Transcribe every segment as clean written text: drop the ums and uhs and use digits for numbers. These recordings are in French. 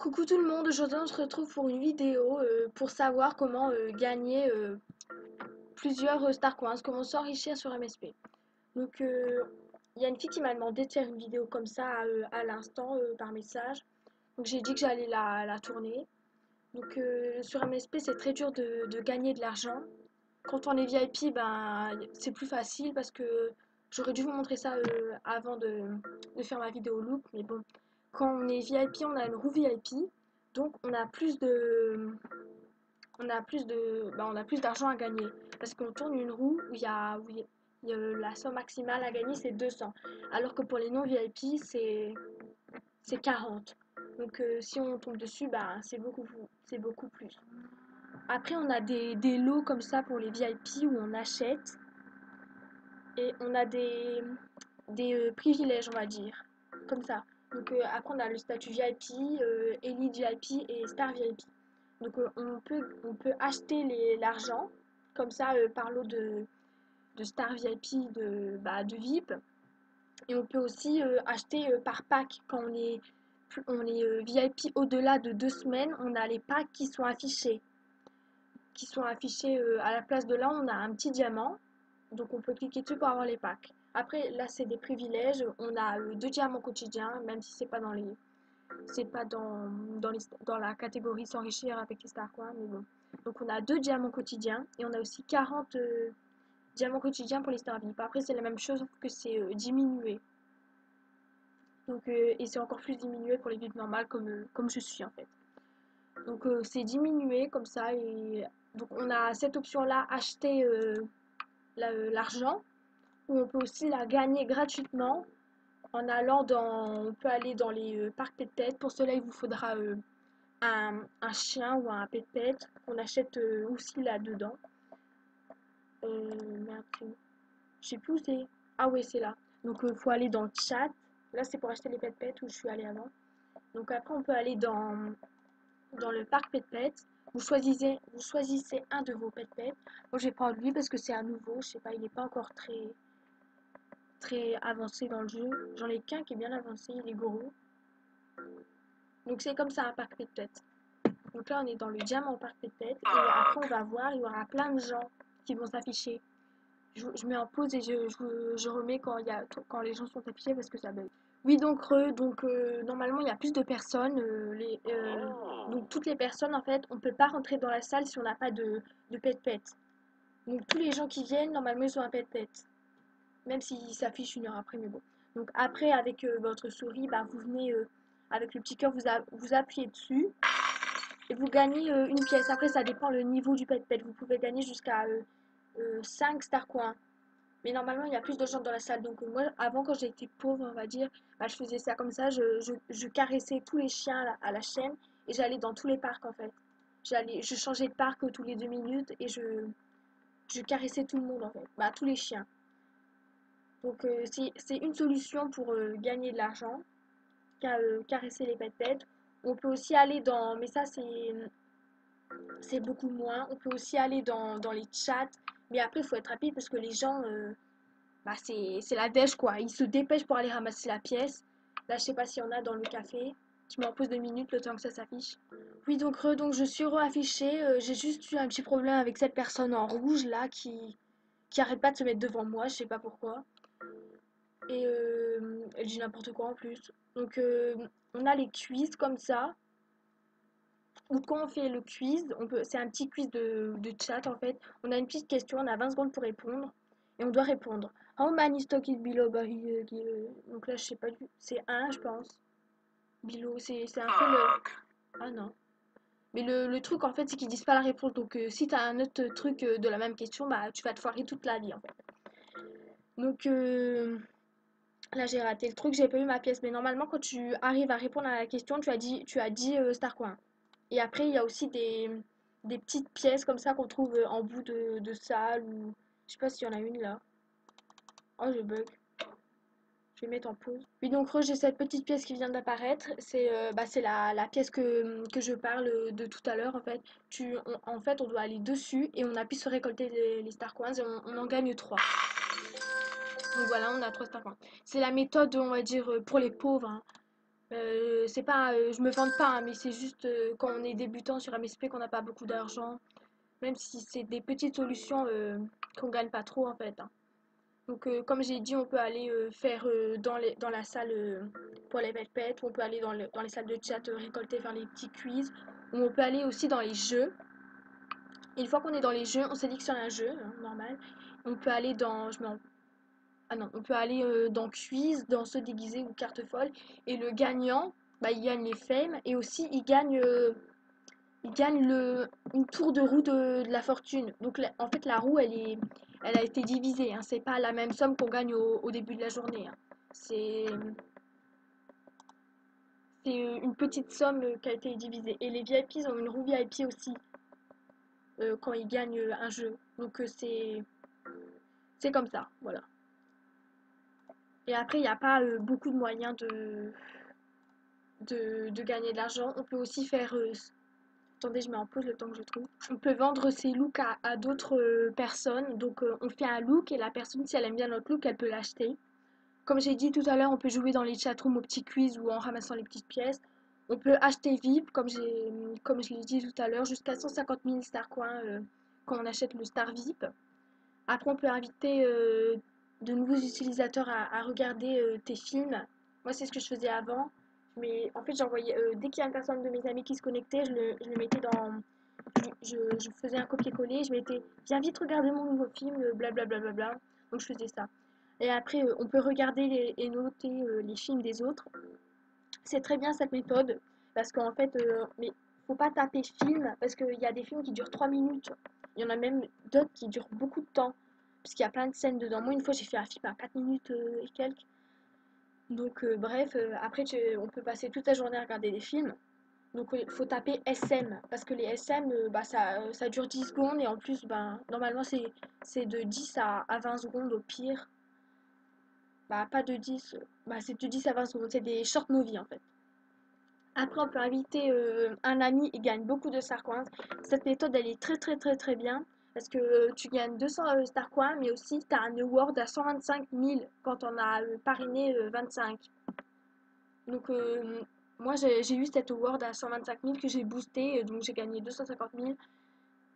Coucou tout le monde, aujourd'hui on se retrouve pour une vidéo pour savoir comment gagner plusieurs Star Coins, comment s'enrichir sur MSP. Donc il y a une fille qui m'a demandé de faire une vidéo comme ça à l'instant par message. Donc j'ai dit que j'allais la tourner. Donc sur MSP c'est très dur de gagner de l'argent. Quand on est VIP, ben c'est plus facile parce que j'aurais dû vous montrer ça avant de faire ma vidéo loop, mais bon, quand on est VIP, on a une roue VIP, donc on a plus d'argent à gagner parce qu'on tourne une roue où la somme maximale à gagner c'est 200, alors que pour les non VIP c'est 40. Donc si on tombe dessus, bah c'est beaucoup plus. Après, on a des lots comme ça pour les VIP où on achète et on a des privilèges, on va dire, comme ça. Donc après, on a le statut VIP, Elite VIP et Star VIP. Donc on peut acheter l'argent comme ça par lot de Star VIP, de VIP. Et on peut aussi acheter par pack quand on est VIP au-delà de 2 semaines. On a les packs qui sont affichés à la place de là, on a un petit diamant. Donc on peut cliquer dessus pour avoir les packs. Après, là, c'est des privilèges. On a 2 diamants quotidiens, même si c'est pas dans la catégorie s'enrichir avec les Star Coins, mais bon. Donc on a 2 diamants quotidiens et on a aussi 40 diamants quotidiens pour les Star VIP. Après, c'est la même chose, sauf que c'est diminué. Donc, et c'est encore plus diminué pour les VIP normales comme je suis en fait. Donc c'est diminué comme ça et donc on a cette option là, acheter l'argent, ou on peut aussi la gagner gratuitement on peut aller dans les parcs pet-pet. Pour cela, il vous faudra un chien ou un pet-pet qu'on achète aussi là-dedans. Merde, je sais plus où c'est. Ah ouais, c'est là. Donc il faut aller dans le chat. Là, c'est pour acheter les pet-pet où je suis allée avant. Donc après, on peut aller dans le parc pet-pet. Vous choisissez un de vos pet-pet. Moi, je vais prendre lui parce que c'est un nouveau. Je sais pas, il n'est pas encore très avancé dans le jeu. J'en ai qu'un qui est bien avancé, il est gros. Donc c'est comme ça un parc pet-pet. Donc là on est dans le diamant parc pet-pet et après on va voir, il y aura plein de gens qui vont s'afficher. Je mets en pause et je remets quand les gens sont affichés parce que ça bug. Oui donc normalement il y a plus de personnes. Donc toutes les personnes en fait on peut pas rentrer dans la salle si on n'a pas de pet-pet. Donc tous les gens qui viennent normalement ils ont un pet-pet. Même s'il s'affiche une heure après, mais bon. Donc après, avec votre souris, bah, vous venez avec le petit cœur, vous appuyez dessus et vous gagnez une pièce. Après, ça dépend le niveau du pet-pet. Vous pouvez gagner jusqu'à 5 star coins. Mais normalement, il y a plus de gens dans la salle. Donc moi, avant, quand j'étais pauvre, on va dire, bah, je faisais ça comme ça. Je caressais tous les chiens à la chaîne et j'allais dans tous les parcs, en fait. Je changeais de parc tous les 2 minutes et je caressais tout le monde, en fait. Bah, tous les chiens. Donc c'est une solution pour gagner de l'argent, caresser les pet-pets. On peut aussi aller dans, mais ça c'est beaucoup moins. On peut aussi aller dans les chats, mais après il faut être rapide parce que les gens, bah c'est la dèche quoi. Ils se dépêchent pour aller ramasser la pièce. Là je sais pas s'il y en a dans le café. Je m'en pose 2 minutes le temps que ça s'affiche. Oui donc je suis re-affichée. J'ai juste eu un petit problème avec cette personne en rouge là qui arrête pas de se mettre devant moi. Je sais pas pourquoi. Et elle dit n'importe quoi en plus. Donc on a les quiz comme ça. Ou quand on fait le quiz, c'est un petit quiz de chat en fait. On a une petite question, on a 20 secondes pour répondre. Et on doit répondre. How many stock is below Donc là je sais pas du. C'est un je pense. Below, c'est un peu le. Ah non. Mais le truc en fait c'est qu'ils disent pas la réponse. Donc si t'as un autre truc de la même question, bah tu vas te foirer toute la vie en fait. Donc là, j'ai raté le truc, j'ai pas eu ma pièce. Mais normalement, quand tu arrives à répondre à la question, tu as dit Star Coin. Et après, il y a aussi des petites pièces comme ça qu'on trouve en bout de salle ou. Je sais pas s'il y en a une là. Oh, je bug. Je vais mettre en pause. Oui, donc j'ai cette petite pièce qui vient d'apparaître. C'est la pièce que je parle de tout à l'heure en fait. En fait, on doit aller dessus et on appuie sur récolter les Star Coins et on en gagne 3. Donc voilà, on a 3 Star Coins. C'est la méthode, on va dire, pour les pauvres, hein. C'est pas, je me vante pas, hein, mais c'est juste quand on est débutant sur MSP qu'on n'a pas beaucoup d'argent, même si c'est des petites solutions qu'on gagne pas trop en fait, hein. Donc comme j'ai dit, on peut aller faire dans la salle pour les pet ou on peut aller dans les salles de chat récolter, faire les petits quiz, ou on peut aller aussi dans les jeux. Et une fois qu'on est dans les jeux, on sélectionne un jeu, hein, normal. On peut aller dans, ah non, on peut aller dans quiz, dans se déguiser ou carte folle. Et le gagnant, bah, il gagne les fames et aussi il gagne une tour de roue de la fortune. Donc en fait la roue elle a été divisée, hein. C'est pas la même somme qu'on gagne au début de la journée, hein. C'est une petite somme qui a été divisée. Et les VIP ont une roue VIP aussi quand ils gagnent un jeu. Donc c'est comme ça, voilà. Et après il n'y a pas beaucoup de moyens de gagner de l'argent. On peut aussi faire attendez, je mets en pause le temps que je trouve. On peut vendre ses looks à d'autres personnes. Donc on fait un look et la personne, si elle aime bien notre look, elle peut l'acheter. Comme j'ai dit tout à l'heure, on peut jouer dans les chatrooms aux petits quiz ou en ramassant les petites pièces. On peut acheter VIP, comme je l'ai dit tout à l'heure, jusqu'à 150 000 Star Coins quand on achète le Star VIP. Après, on peut inviter de nouveaux utilisateurs à regarder tes films. Moi, c'est ce que je faisais avant. Mais en fait, j'envoyais dès qu'il y a une personne de mes amis qui se connectait, je le mettais dans. Je faisais un copier-coller, je mettais viens vite regarder mon nouveau film, blablabla. Bla, bla, bla. Donc, je faisais ça. Et après, on peut regarder et noter les films des autres. C'est très bien cette méthode parce qu'en fait, mais faut pas taper film parce qu'il y a des films qui durent 3 minutes. Il y en a même d'autres qui durent beaucoup de temps parce qu'il y a plein de scènes dedans. Moi, une fois, j'ai fait un film à 4 minutes et quelques. Donc, bref, après, on peut passer toute la journée à regarder des films. Donc, il faut taper SM parce que les SM, bah, ça dure 10 secondes et en plus, bah, normalement, c'est de 10 à 20 secondes au pire. Bah, pas de 10, bah, c'est de 10 à 20 secondes. C'est des short movies en fait. Après, on peut inviter un ami et gagne beaucoup de star coins. Cette méthode, elle est très très très très bien parce que tu gagnes 200 star coins, mais aussi tu as un award à 125 000 quand on a parrainé 25. Donc, moi, j'ai eu cet award à 125 000 que j'ai boosté, donc j'ai gagné 250 000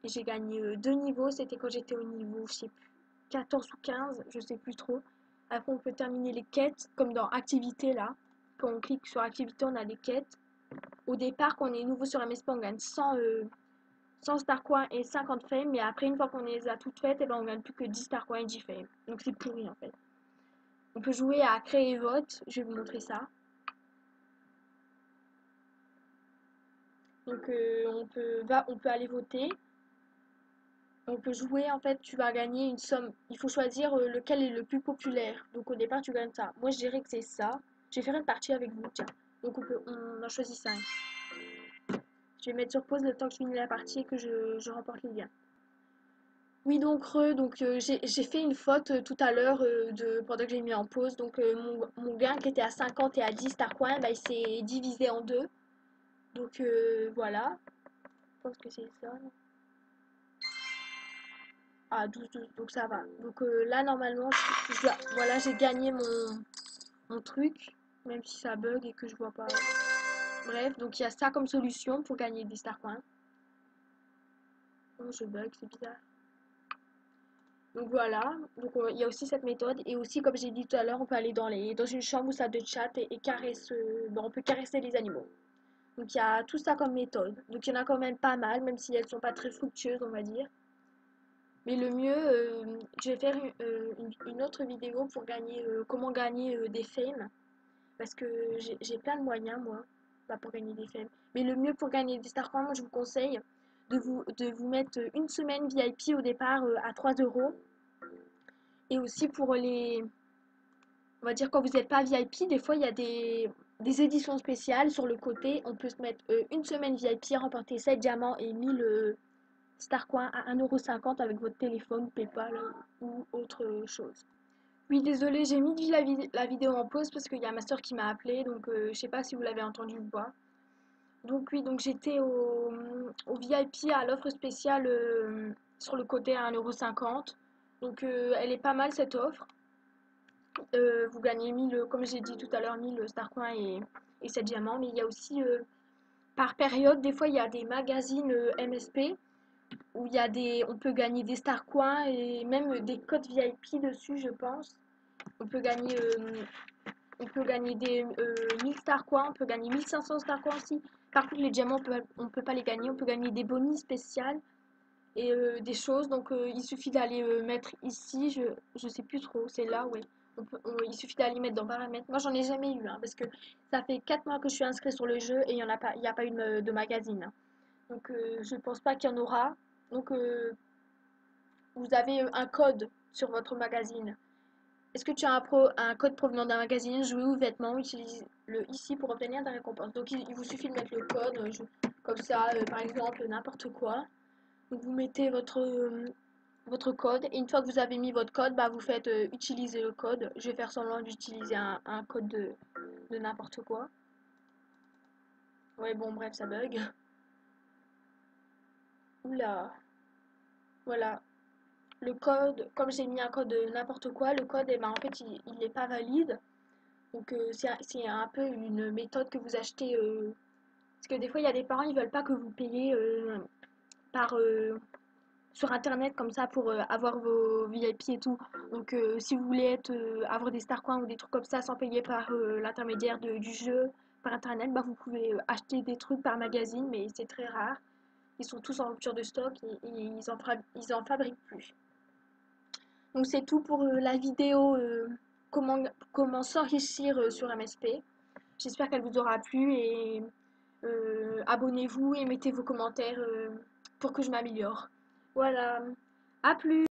et j'ai gagné deux niveaux. C'était quand j'étais au niveau, je sais plus, 14 ou 15, je sais plus trop. Après, on peut terminer les quêtes comme dans activité là. Quand on clique sur activité, on a les quêtes. Au départ, quand on est nouveau sur MSP, on gagne 100 star coins et 50 fame, mais après, une fois qu'on les a toutes faites, et ben, on gagne plus que 10 star coins et 10 fame. Donc c'est pourri en fait. On peut jouer à créer vote, je vais vous montrer ça. Donc on peut aller voter. On peut jouer en fait, tu vas gagner une somme. Il faut choisir lequel est le plus populaire. Donc au départ, tu gagnes ça. Moi, je dirais que c'est ça. Je vais faire une partie avec vous, tiens. Donc on en choisit 5. Je vais mettre sur pause le temps que je finis la partie et que je remporte les gains. Oui, donc j'ai fait une faute tout à l'heure pendant que j'ai mis en pause. Donc mon gain qui était à 50 et à 10 star coins, bah, il s'est divisé en deux. Donc voilà. Je pense que c'est ça. Ah, 12, donc ça va. Donc là, normalement, voilà, j'ai gagné mon truc, même si ça bug et que je vois pas. Bref, donc il y a ça comme solution pour gagner des star coins. Oh, je bug, c'est bizarre. Donc voilà, donc il y a aussi cette méthode et aussi comme j'ai dit tout à l'heure, on peut aller dans une chambre où ça de chat et bon, on peut caresser les animaux. Donc il y a tout ça comme méthode. Donc il y en a quand même pas mal, même si elles sont pas très fructueuses, on va dire. Mais le mieux, je vais faire une autre vidéo pour gagner comment gagner des fames parce que j'ai plein de moyens moi bah, pour gagner des fames. Mais le mieux pour gagner des star coins, moi je vous conseille de vous mettre une semaine VIP au départ à 3 euros. Et aussi pour on va dire quand vous n'êtes pas VIP, des fois il y a des éditions spéciales sur le côté. On peut se mettre une semaine VIP, remporter 7 diamants et 1000 star coins à 1,50 € avec votre téléphone, PayPal ou autre chose. Oui, désolé, j'ai mis la vidéo en pause parce qu'il y a ma soeur qui m'a appelé, donc je sais pas si vous l'avez entendu ou pas. Donc oui, donc j'étais au VIP à l'offre spéciale sur le côté à 1,50 €. Donc elle est pas mal cette offre. Vous gagnez 1000, comme j'ai dit tout à l'heure, 1000 star coins et 7 diamants, mais il y a aussi par période, des fois il y a des magazines MSP où il y a on peut gagner des Star Coins et même des codes VIP dessus, je pense. On peut gagner, euh, on peut gagner des 1000 Star Coins, on peut gagner 1500 Star Coins aussi. Par contre, les diamants, on peut pas les gagner, on peut gagner des bonus spéciales et des choses. Donc il suffit d'aller mettre ici, je sais plus trop, c'est là, ouais. Il suffit d'aller mettre dans paramètres. Moi, j'en ai jamais eu, hein, parce que ça fait 4 mois que je suis inscrite sur le jeu et il y a pas eu de magazine, hein. Donc je pense pas qu'il y en aura. Donc vous avez un code sur votre magazine. Est-ce que tu as un code provenant d'un magazine, jouet ou vêtement? Utilise-le ici pour obtenir des récompenses. Donc il vous suffit de mettre le code, comme ça, par exemple, n'importe quoi. Donc vous mettez votre code et une fois que vous avez mis votre code, bah, vous faites utiliser le code. Je vais faire semblant d'utiliser un code de n'importe quoi. Ouais, bon, bref, ça bug. Oula, voilà. Le code, comme j'ai mis un code de n'importe quoi, le code, eh ben, en fait, il n'est pas valide. Donc, c'est un peu une méthode que vous achetez. Parce que des fois, il y a des parents, ils veulent pas que vous payiez par, sur internet comme ça pour avoir vos VIP et tout. Donc si vous voulez avoir des star coins ou des trucs comme ça sans payer par l'intermédiaire du jeu par internet, bah, vous pouvez acheter des trucs par magazine, mais c'est très rare. Ils sont tous en rupture de stock et ils en fabriquent plus. Donc c'est tout pour la vidéo comment s'enrichir sur MSP. J'espère qu'elle vous aura plu et abonnez-vous et mettez vos commentaires pour que je m'améliore. Voilà, à plus!